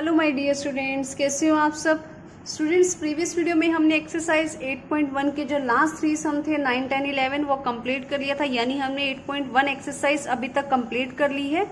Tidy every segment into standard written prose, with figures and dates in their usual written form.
Hello my dear students, कैसे हो आप सब स्टूडेंट्स। प्रीवियस वीडियो में हमने एक्सरसाइज 8.1 के जो लास्ट 3 सम थे 9, 10, 11 वो कंप्लीट कर लिया था, यानी हमने 8.1 एक्सरसाइज अभी तक कंप्लीट कर ली है।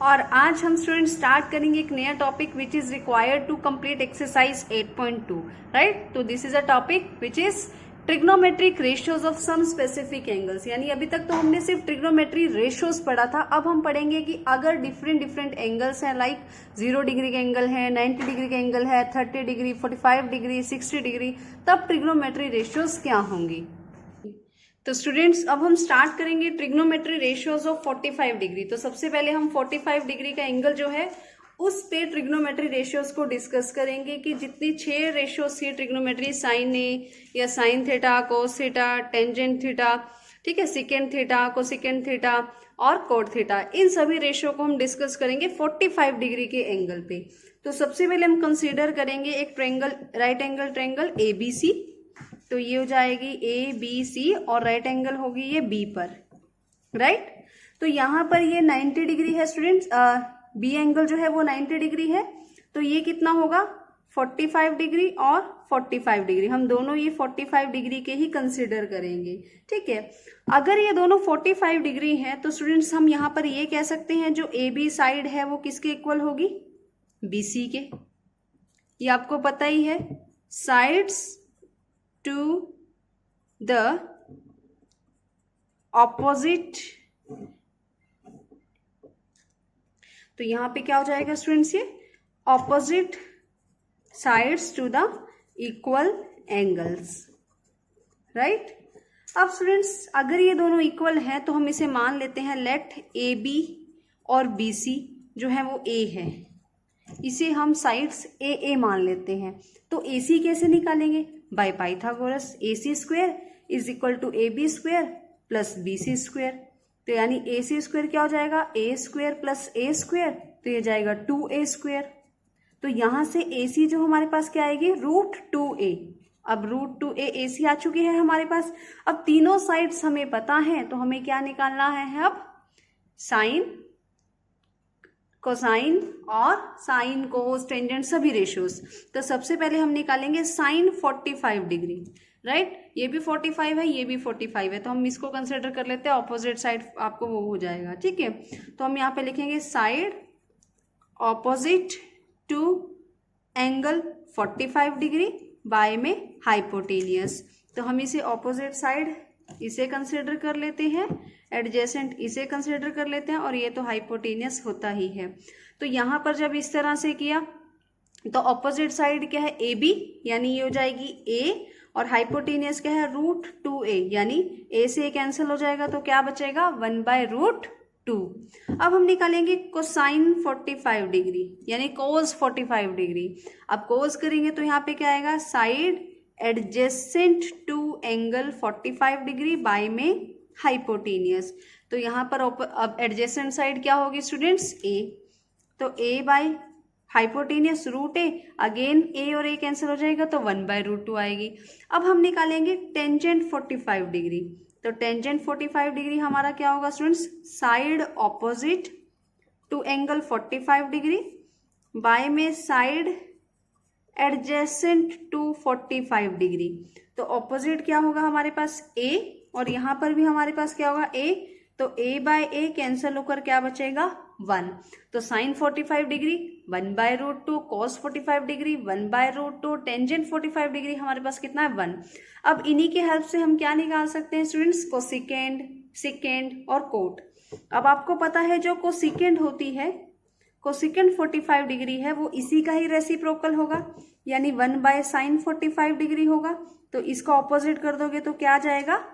और आज हम स्टूडेंट्स स्टार्ट करेंगे एक नया topic which is required to complete exercise 8.2, right. तो this is a topic which is trigonometric ratios of some specific angles. यानी अभी तक तो हमने सिर्फ ट्रिग्नोमेट्री रेशियोज पढ़ा था, अब हम पढ़ेंगे कि अगर डिफरेंट एंगल्स हैं, लाइक 0 डिग्री का एंगल है, 90 डिग्री का एंगल है, 30 डिग्री, 45 डिग्री, 60 डिग्री, तब ट्रिग्नोमेट्री रेशियोज क्या होंगी। तो स्टूडेंट्स अब हम स्टार्ट करेंगे ट्रिग्नोमेट्री रेशियोज ऑफ 45 डिग्री। तो सबसे पहले हम 45 डिग्री का एंगल जो है उस पे ट्रिग्नोमेट्री रेशियोज को डिस्कस करेंगे कि जितनी 6 रेशियोज थी ट्रिग्नोमेट्री, साइन ए या sine theta, cos theta, tangent theta, ठीक है, सेकेंड थीटा, कोसेकेंड थीटा और कोट थीटा, इन सभी रेशियो को हम डिस्कस करेंगे 45 डिग्री के एंगल पे। तो सबसे पहले हम कंसीडर करेंगे एक triangle, right angle triangle ABC। तो ये हो जाएगी ABC और राइट एंगल होगी ये B पर, राइट। तो यहाँ पर ये 90 डिग्री है स्टूडेंट्स, बी एंगल जो है वो 90 डिग्री है, तो ये कितना होगा 45 डिग्री और 45 डिग्री, हम दोनों ये 45 डिग्री के ही कंसिडर करेंगे, ठीक है। अगर ये दोनों 45 डिग्री हैं तो स्टूडेंट्स हम यहाँ पर ये कह सकते हैं जो AB साइड है वो किसके इक्वल होगी, BC के। ये आपको पता ही है, साइड्स टू द ऑपोजिट। तो यहां पे क्या हो जाएगा स्टूडेंट्स, ये opposite sides to the equal angles, right. अब स्टूडेंट्स अगर ये दोनों इक्वल हैं तो हम इसे मान लेते हैं, लेट AB और BC जो है वो A है, इसे हम साइड्स AA मान लेते हैं। तो AC कैसे निकालेंगे, by Pythagoras, AC square is equal to AB square plus BC square. तो यानी AC स्क्वायर क्या हो जाएगा, A square plus A square, तो ये जाएगा 2A स्क्वायर। तो यहां से AC जो हमारे पास क्या आएगी, √2A। अब √2A AC आ चुकी है हमारे पास। अब तीनों साइड्स हमें पता है, तो हमें क्या निकालना है अब, साइन, कोसाइन और साइन, कोस, टेंजेंट, सभी रेशियोज। तो सबसे पहले हम निकालेंगे साइन 45 डिग्री, राइट। ये भी 45 है, ये भी 45 है, तो हम इसको कंसिडर कर लेते हैं ऑपोजिट साइड, आपको वो हो जाएगा, ठीक है। तो हम यहाँ पे लिखेंगे side opposite to angle 45 degree by में हाइपोटेनियस। तो हम इसे ऑपोजिट साइड इसे कंसिडर कर लेते हैं, एडजेसेंट इसे कंसिडर कर लेते हैं, और ये तो हाइपोटेनियस होता ही है। तो यहाँ पर जब इस तरह से किया तो ऑपोजिट साइड क्या है, AB, यानी ये हो जाएगी A, और हाइपोटेनियस क्या है, √2A, यानी A से A कैंसिल हो जाएगा, तो क्या बचेगा 1/√2। अब हम निकालेंगे कोसाइन 45 डिग्री, यानी कोस 45 डिग्री। अब कोस करेंगे तो यहाँ पे क्या आएगा, side adjacent to angle 45 degree by में हाइपोटेनियस। तो यहाँ पर अब एडजेसेंट साइड क्या होगी स्टूडेंट्स, A। तो A by hypotenuse √A, again A और A कैंसिल हो जाएगा, तो 1/√2 आएगी। अब हम निकालेंगे टेंजेंट 45 डिग्री। तो टेंजेंट 45 डिग्री हमारा क्या होगा students, side opposite to angle 45 degree by में साइड एडजेसेंट टू 45 डिग्री। तो ऑपोजिट क्या होगा हमारे पास, A, और यहाँ पर भी हमारे पास क्या होगा, A। तो A बाय A कैंसिल होकर क्या बचेगा, 1। तो sine 45 degree 1/√2, cos 45 degree 1/√2, tangent 45 degree हमारे पास कितना है, 1। अब इन्हीं के हेल्प से हम क्या निकाल सकते हैं स्टूडेंट्स, कोसेकेंड, सेकेंड और कोट। अब आपको पता है जो कोसेकेंड होती है, कोसेकेंड 45 डिग्री है, वो इसी का ही रेसिप्रोकल होगा, यानी 1/sin 45 डिग्री होगा। तो इसका ऑपोजिट कर दोगे तो क्या आ जाएगा,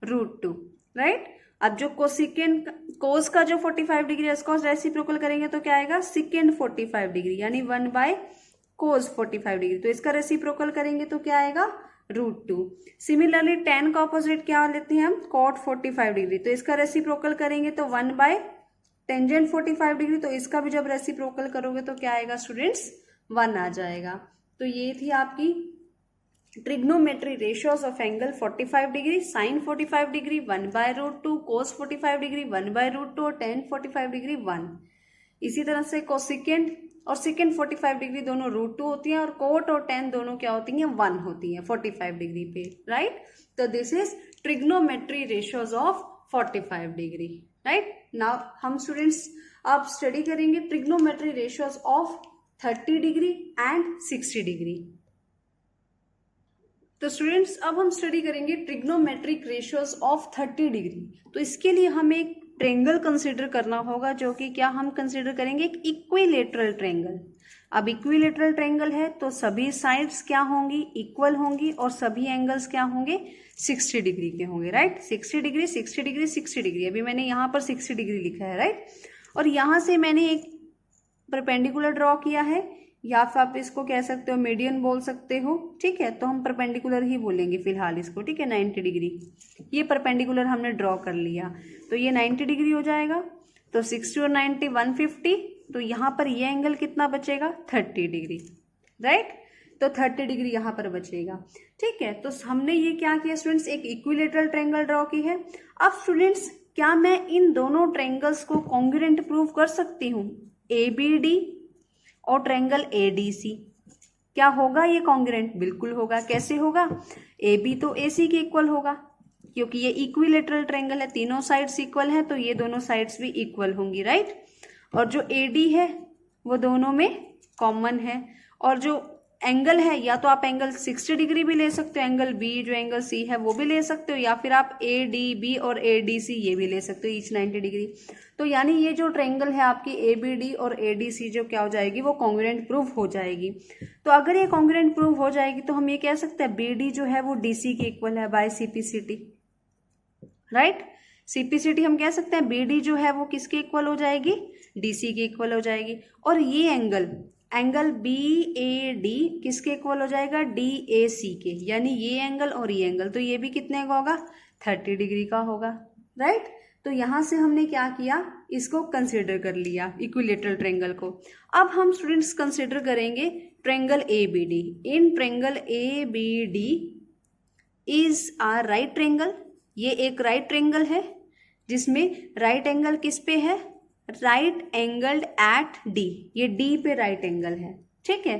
√2, राइट। अब जो कोसेकेंड, कोस का जो 45 डिग्री है उसको रेसिप्रोकल करेंगे तो क्या आएगा, सेकेंड 45 डिग्री, यानी 1/cos 45 डिग्री। तो इसका रेसिप्रोकल करेंगे तो क्या आएगा, √2। सिमिलरली tan का ऑपोजिट क्या लेते हैं हम, cot 45 डिग्री। तो इसका रेसिप्रोकल करेंगे तो 1/टेंजेंट 45 डिग्री। तो इसका भी जब रेसिप्रोकल करोगे तो क्या आएगा स्टूडेंट्स, 1 आ जाएगा। तो ये थी आपकी trigonometry ratios of angle 45 degree, sine 45 degree 1/√2, cos 45 degree 1/√2, tan 45 degree 1। इसी तरह से कोसेकेंड और सेकेंड 45 डिग्री दोनों √2 होती हैं और कोट और tan दोनों क्या होती हैं 1 होती हैं 45 डिग्री पे, राइट। तो this is trigonometry ratios of 45 degree, right. Now हम स्टूडेंट्स अब स्टडी करेंगे trigonometry ratios of 30 degree and 60 degree. तो स्टूडेंट्स अब हम स्टडी करेंगे ट्रिग्नोमेट्रिक रेशियोज ऑफ 30 डिग्री। तो इसके लिए हमें एक ट्रेंगल कंसीडर करना होगा, जो कि क्या हम कंसीडर करेंगे, एक इक्विलेटरल ट्रेंगल। अब इक्विलेटरल ट्रेंगल है तो सभी साइड्स क्या होंगी, इक्वल होंगी और सभी एंगल्स क्या होंगे 60 डिग्री के होंगे, राइट। 60 डिग्री 60 डिग्री 60 डिग्री, अभी मैंने यहाँ पर 60 डिग्री लिखा है, राइट। और यहाँ से मैंने एक परपेंडिकुलर ड्रॉ किया है, या फिर आप इसको कह सकते हो मीडियन बोल सकते हो, ठीक है। तो हम परपेंडिकुलर ही बोलेंगे फिलहाल इसको, ठीक है। 90 डिग्री ये परपेंडिकुलर हमने ड्रॉ कर लिया, तो ये 90 डिग्री हो जाएगा। तो 60 और 90 150, तो यहाँ पर ये एंगल कितना बचेगा 30 डिग्री, राइट। तो 30 डिग्री यहाँ पर बचेगा, ठीक है। तो हमने ये क्या किया स्टूडेंट्स, एक इक्विलेटरल ट्रायंगल ड्रॉ की है। अब स्टूडेंट्स क्या मैं इन दोनों ट्रायंगल्स को कॉन्ग्रुएंट प्रूव कर सकती हूँ, ABD और ट्रायंगल ADC, क्या होगा ये कॉन्ग्रुएंट? बिल्कुल होगा। कैसे होगा? AB तो AC के इक्वल होगा, क्योंकि ये इक्विलेटरल ट्रायंगल है, तीनों साइड्स इक्वल है, तो ये दोनों साइड्स भी इक्वल होंगी, राइट। और जो AD है वो दोनों में कॉमन है, और जो एंगल है या तो आप एंगल 60 डिग्री भी ले सकते हो, एंगल B जो एंगल C है वो भी ले सकते हो, या फिर आप ADB और ADC ये भी ले सकते हो, ईच 90 डिग्री। तो यानी ये जो ट्रायंगल है आपकी ABD और ADC जो क्या हो जाएगी, वो कॉन्ग्रुएंट प्रूव हो जाएगी। तो अगर ये कॉन्ग्रुएंट प्रूव हो जाएगी तो हम ये कह सकते हैं BD जो है वो DC के इक्वल है बाय CPCT, राइट। CPCT हम कह सकते हैं BD जो है वो किसके इक्वल हो जाएगी, DC के इक्वल हो जाएगी। और ये एंगल BAD किसके इक्वल हो जाएगा, DAC के, यानी ये एंगल और ये एंगल, तो ये भी कितने का होगा 30 डिग्री का होगा, राइट। तो यहां से हमने क्या किया, इसको कंसीडर कर लिया इक्विलेटरल ट्रायंगल को। अब हम स्टूडेंट्स कंसीडर करेंगे triangle ABD। In triangle ABD is a right triangle, ये एक राइट ट्रायंगल है जिसमें राइट एंगल किस पे है, राइट एंगल्ड एट D, ये D पे राइट एंगल है, ठीक है।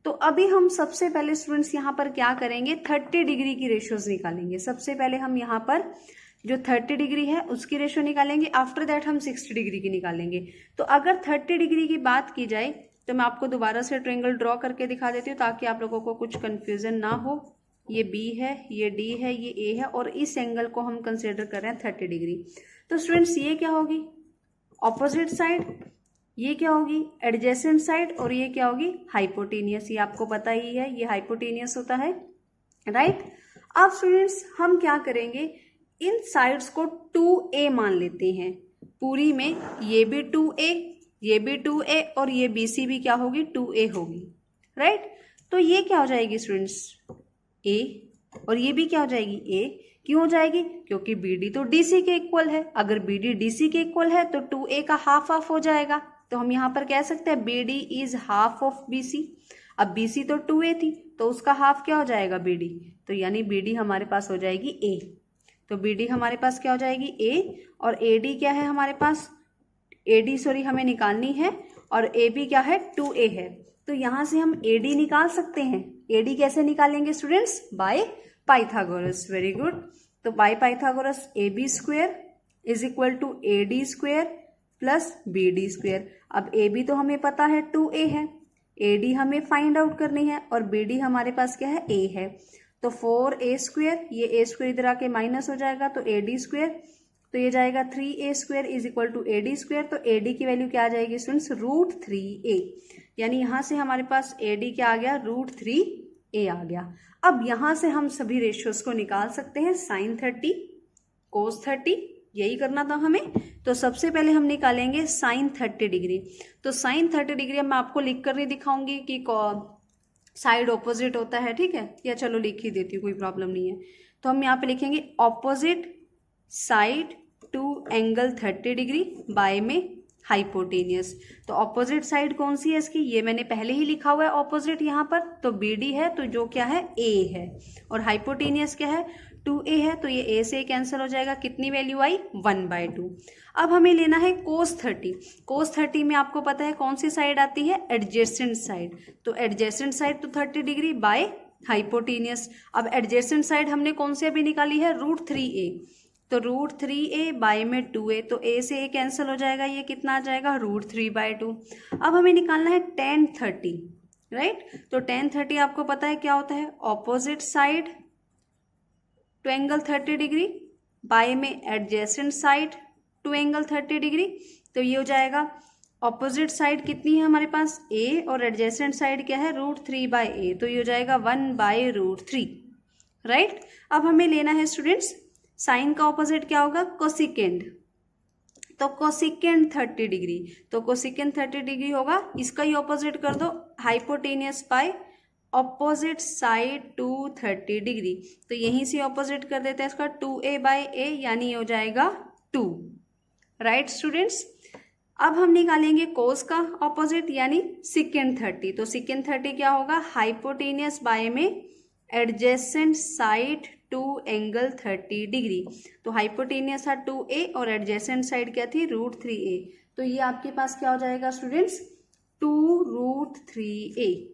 तो अभी हम सबसे पहले स्टूडेंट्स यहाँ पर क्या करेंगे, 30 डिग्री की रेशियोज निकालेंगे। सबसे पहले हम यहाँ पर जो 30 डिग्री है उसकी रेशियो निकालेंगे, आफ्टर दैट हम 60 डिग्री की निकालेंगे। तो अगर 30 डिग्री की बात की जाए तो मैं आपको दोबारा से ट्रायंगल ड्रॉ करके दिखा देती हूँ ताकि आप लोगों को कुछ कंफ्यूजन ना हो। ये B है, ये D है, ये A है, और इस एंगल को हम कंसिडर कर रहे हैं 30 डिग्री। तो स्टूडेंट्स ये क्या होगी, ऑपोजिट साइड, ये क्या होगी एडजेसेंट साइड, और ये क्या होगी हाइपोटेनियस। ये आपको पता ही है, ये हाइपोटेनियस होता है, राइट। अब स्टूडेंट्स हम क्या करेंगे, इन साइड्स को 2A मान लेते हैं पूरी में, ये भी 2A, ये भी 2A, और ये BC भी क्या होगी 2A होगी, राइट। तो ये क्या हो जाएगी स्टूडेंट्स A, और ये भी क्या हो जाएगी A। क्यों हो जाएगी, क्योंकि BD तो DC के इक्वल है, अगर BD DC के इक्वल है तो 2A का हाफ हाफ हो जाएगा। तो हम यहाँ पर कह सकते हैं BD is half of BC। अब BC तो 2A थी तो उसका हाफ क्या हो जाएगा BD, तो यानी BD हमारे पास हो जाएगी A। तो BD हमारे पास क्या हो जाएगी A, और AD क्या है हमारे पास, AD सॉरी हमें निकालनी है, और AB क्या है 2A है। तो यहाँ से हम AD निकाल सकते हैं। AD कैसे निकालेंगे students, by Pythagoras, very good. तो by Pythagoras AB square is equal to AD square plus BD square. अब AB तो हमें पता है 2A है, AD हमें फाइंड आउट करनी है, और BD हमारे पास क्या है A है। तो 4A स्क्वायर, ये A स्क्वायर इधर आके माइनस हो जाएगा, तो AD स्क्वायर, तो ये जाएगा 3A square is equal to AD square. तो AD की वैल्यू क्या आ जाएगी स्टूडेंट्स, √3A, यानी यहां से हमारे पास AD क्या आ गया, √3A आ गया। अब यहां से हम सभी रेशियोज को निकाल सकते हैं, sin 30 cos 30, यही करना था हमें। तो सबसे पहले हम निकालेंगे sin 30 डिग्री। तो sin 30 डिग्री मैं आपको लिख कर नहीं दिखाऊंगी कि साइड ऑपोजिट होता है, ठीक है, या चलो लिख ही देती हूँ, कोई प्रॉब्लम नहीं है। तो हम यहाँ पे लिखेंगे opposite side to angle 30 degree by में हाइपोटेनियस। तो ऑपोजिट साइड कौन सी है इसकी, ये मैंने पहले ही लिखा हुआ है ऑपोजिट यहाँ पर, तो BD है, तो जो क्या है A है, और हाइपोटेनियस क्या है 2a है तो ये a से कैंसिल हो जाएगा, कितनी वैल्यू आई 1/2। अब हमें लेना है cos 30। cos 30 में आपको पता है कौन सी साइड आती है, एडजेसेंट साइड। तो एडजेसेंट साइड तो 30 डिग्री बाय हाइपोटेनियस। अब एडजेसेंट साइड हमने कौन सी अभी निकाली है, √3a। तो √3a बाय में 2a, तो a से a कैंसिल हो जाएगा, ये कितना आ जाएगा √3/2। अब हमें निकालना है tan 30, राइट। तो tan 30 आपको पता है क्या होता है, opposite side to angle 30 degree by में adjacent side to angle 30 degree. तो ये हो जाएगा ऑपोजिट साइड कितनी है हमारे पास a और एडजेसेंट साइड क्या है √3/a, तो ये हो जाएगा 1/√3, राइट। अब हमें लेना है स्टूडेंट्स साइन का ऑपोजिट क्या होगा, कोसिकेंड। तो कोसिकेंड 30 डिग्री, तो कोसिकेंड 30 डिग्री होगा, इसका ही ऑपोजिट कर दो hypotenuse by opposite side to 30 degree. तो यहीं से ऑपोजिट कर देते हैं इसका 2a/a, यानी ये हो जाएगा 2, राइट स्टूडेंट्स। अब हम निकालेंगे कोस का ऑपोजिट यानी सिकेंड 30। तो सिकेंड 30 क्या होगा, हाइपोटेनियस बाय में adjacent side to angle 30 degree. तो हाइपोटेनियस था 2a और एडजेसेंट साइड क्या थी √3a। तो ये आपके पास क्या हो जाएगा स्टूडेंट्स 2√3,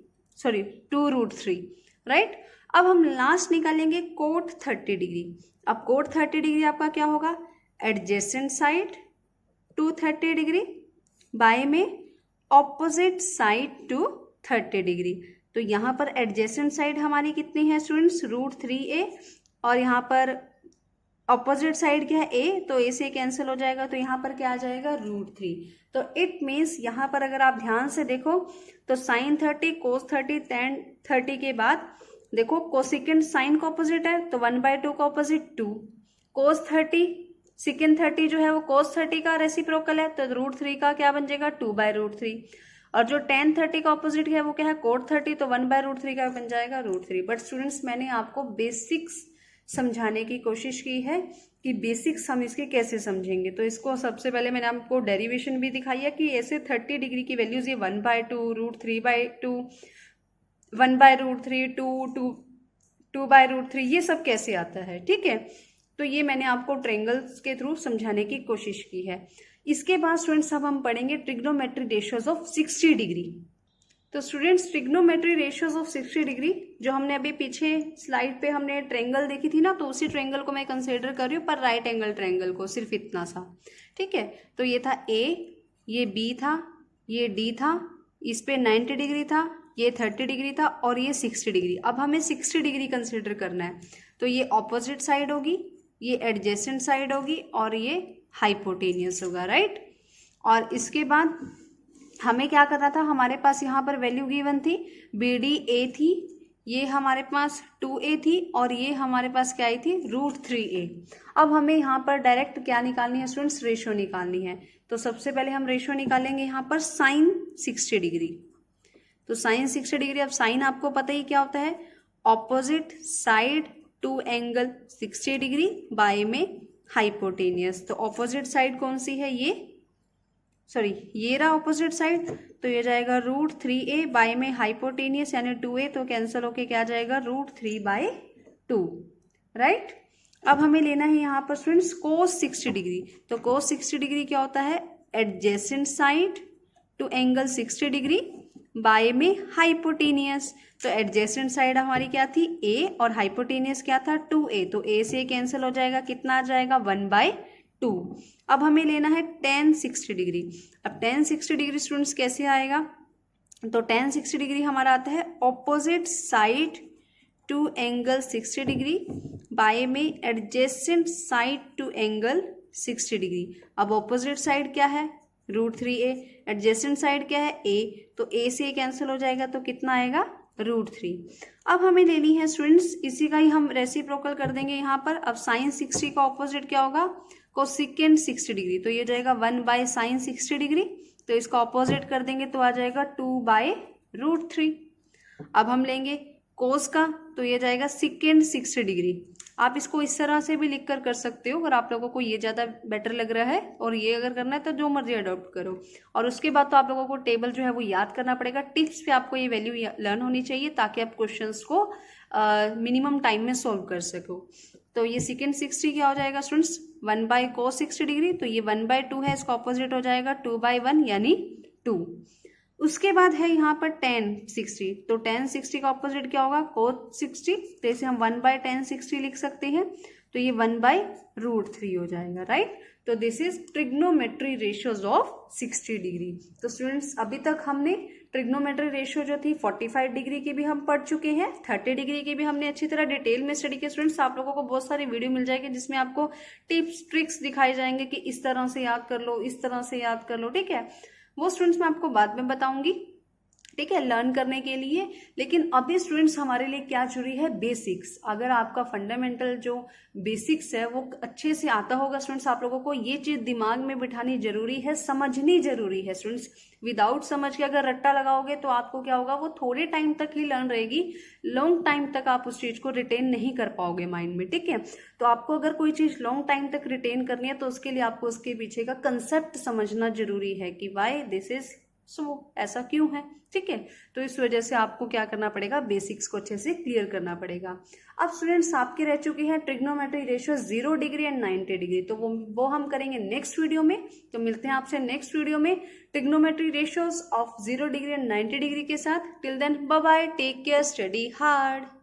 राइट। अब हम लास्ट निकालेंगे कोट 30 डिग्री। अब कोट 30 डिग्री आपका क्या होगा, adjacent side to 30 degree by में ऑपोजिट साइड टू 30 डिग्री। तो यहाँ पर एडजेसेंट साइड हमारी कितनी है स्टूडेंट्स √3a, और यहाँ पर ऑपोजिट साइड क्या है a, तो a से कैंसिल हो जाएगा, तो यहाँ पर क्या आ जाएगा √3। तो इट मीन्स यहाँ पर अगर आप ध्यान से देखो तो साइन 30 कोस 30 tan 30 के बाद देखो कोसिकेंड साइन का ऑपोजिट है तो 1/2 का ऑपोजिट 2, कोस 30 सिकेंड 30 जो है वो कोस 30 का रेसिप्रोकल है तो √3 का क्या बन जाएगा 2/√3, और जो tan 30 का ऑपोजिट है वो क्या है कोट 30, तो 1/√3 का बन जाएगा √3। बट स्टूडेंट्स मैंने आपको बेसिक्स समझाने की कोशिश की है कि बेसिक्स हम इसके कैसे समझेंगे। तो इसको सबसे पहले मैंने आपको डेरिवेशन भी दिखाई है कि ऐसे 30 डिग्री की वैल्यूज ये 1/2 √3/2 1/√3 2/√3 ये सब कैसे आता है, ठीक है। तो ये मैंने आपको ट्रायंगल्स के थ्रू समझाने की कोशिश की है। इसके बाद स्टूडेंट्स अब हम पढ़ेंगे ट्रिग्नोमेट्री रेशियोज ऑफ 60 डिग्री। तो students trigonometry ratios of 60 degree जो हमने अभी पीछे स्लाइड पे हमने ट्रायंगल देखी थी ना, तो उसी ट्रायंगल को मैं कंसीडर कर रही हूँ पर राइट एंगल ट्रायंगल को, सिर्फ इतना सा, ठीक है। तो ये था A, ये B था, ये D था, इस पे 90 डिग्री था, ये 30 डिग्री था और ये 60 डिग्री। अब हमें 60 डिग्री कंसिडर करना है, तो ये ऑपोजिट साइड होगी, ये एडजेसेंट साइड होगी और ये हाइपोटेनियस होगा, राइट। और इसके बाद हमें क्या करना था, हमारे पास यहाँ पर वैल्यू गिवन थी BD A थी, ये हमारे पास 2a थी और ये हमारे पास क्या आई थी √3a। अब हमें यहाँ पर डायरेक्ट क्या निकालनी है स्टूडेंट्स, रेशियो निकालनी है। तो सबसे पहले हम रेशियो निकालेंगे यहाँ पर साइन 60 डिग्री। तो साइन 60 डिग्री, अब साइन आपको पता ही क्या होता है, opposite side to angle 60 degree by में हाइपोटेनियस। तो ऑपोजिट साइड कौन सी है, ये रहा ऑपोजिट साइड, तो ये जाएगा √3a बाय में हाइपोटेनियस यानी 2a, तो कैंसिल होके क्या जाएगा √3/2, राइट। अब हमें लेना है यहाँ पर स्टूडेंट्स कोस 60 डिग्री। तो कोस 60 डिग्री क्या होता है, adjacent side to angle 60 degree by में हाइपोटेनियस। तो एडजेसेंट साइड हमारी क्या थी a और हाइपोटेनियस क्या था 2a, तो a से कैंसिल हो जाएगा, कितना आ जाएगा 1/2। अब हमें लेना है tan 60 डिग्री। अब tan 60 डिग्री स्टूडेंट्स कैसे आएगा, तो tan 60 डिग्री हमारा आता है opposite side to angle 60 degree by में adjacent side to angle 60 degree. अब ऑपोजिट साइड क्या है √3a, एडजेसेंट साइड क्या है a, तो a से कैंसिल हो जाएगा, तो कितना आएगा √3। अब हमें लेनी है स्टूडेंट्स, इसी का ही हम रेसिप्रोकल कर देंगे यहाँ पर। अब साइन 60 का ऑपोजिट क्या होगा, कोसिकेंड 60 डिग्री, तो ये जाएगा 1/sin 60 डिग्री, तो इसका ऑपोजिट कर देंगे तो आ जाएगा 2/√3। अब हम लेंगे कोस का, तो ये जाएगा सिकेंड 60 डिग्री। आप इसको इस तरह से भी लिख कर सकते हो अगर आप लोगों को ये ज़्यादा बेटर लग रहा है, और ये अगर करना है तो जो मर्जी अडॉप्ट करो। और उसके बाद तो आप लोगों को टेबल जो है वो याद करना पड़ेगा। टिप्स पे आपको ये वैल्यू लर्न होनी चाहिए ताकि आप क्वेश्चंस को मिनिमम टाइम में सॉल्व कर सको। तो ये सेकेंड 60 क्या हो जाएगा स्टूडेंट्स, 1/cos 60 डिग्री, तो ये 1/2 है, इसका ऑपोजिट हो जाएगा 2/1 यानी 2। उसके बाद है यहाँ पर tan 60, तो tan 60 का ऑपोजिट क्या होगा, cos 60, तो इसे हम 1/tan 60 लिख सकते हैं, तो ये 1/√3 हो जाएगा, राइट। तो this is trigonometry ratios of 60 degree. तो स्टूडेंट्स अभी तक हमने ट्रिग्नोमेट्री रेशियो जो थी 45 डिग्री की भी हम पढ़ चुके हैं, 30 डिग्री की भी हमने अच्छी तरह डिटेल में स्टडी किया। स्टूडेंट्स आप लोगों को बहुत सारी वीडियो मिल जाएगी जिसमें आपको टिप्स ट्रिक्स दिखाए जाएंगे कि इस तरह से याद कर लो, इस तरह से याद कर लो, ठीक है। वो स्टूडेंट्स मैं आपको बाद में बताऊंगी, ठीक है, लर्न करने के लिए। लेकिन अभी स्टूडेंट्स हमारे लिए क्या जरूरी है, बेसिक्स। अगर आपका फंडामेंटल जो बेसिक्स है वो अच्छे से आता होगा स्टूडेंट्स, आप लोगों को ये चीज दिमाग में बिठानी जरूरी है, समझनी जरूरी है स्टूडेंट्स। विदाउट समझ के अगर रट्टा लगाओगे तो आपको क्या होगा, वो थोड़े टाइम तक ही लर्न रहेगी, लॉन्ग टाइम तक आप उस चीज को रिटेन नहीं कर पाओगे माइंड में, ठीक है। तो आपको अगर कोई चीज लॉन्ग टाइम तक रिटेन करनी है तो उसके लिए आपको उसके पीछे का कंसेप्ट समझना जरूरी है कि वाई दिस इज सो, ऐसा क्यों है, ठीक है। तो इस वजह से आपको क्या करना पड़ेगा, बेसिक्स को अच्छे से क्लियर करना पड़ेगा। अब स्टूडेंट्स आपके रह चुके हैं trigonometry ratio 0 degree and 90 degree, तो वो हम करेंगे नेक्स्ट वीडियो में। तो मिलते हैं आपसे नेक्स्ट वीडियो में trigonometry ratios of 0 degree and 90 degree के साथ। Till then bye bye, take care, study hard.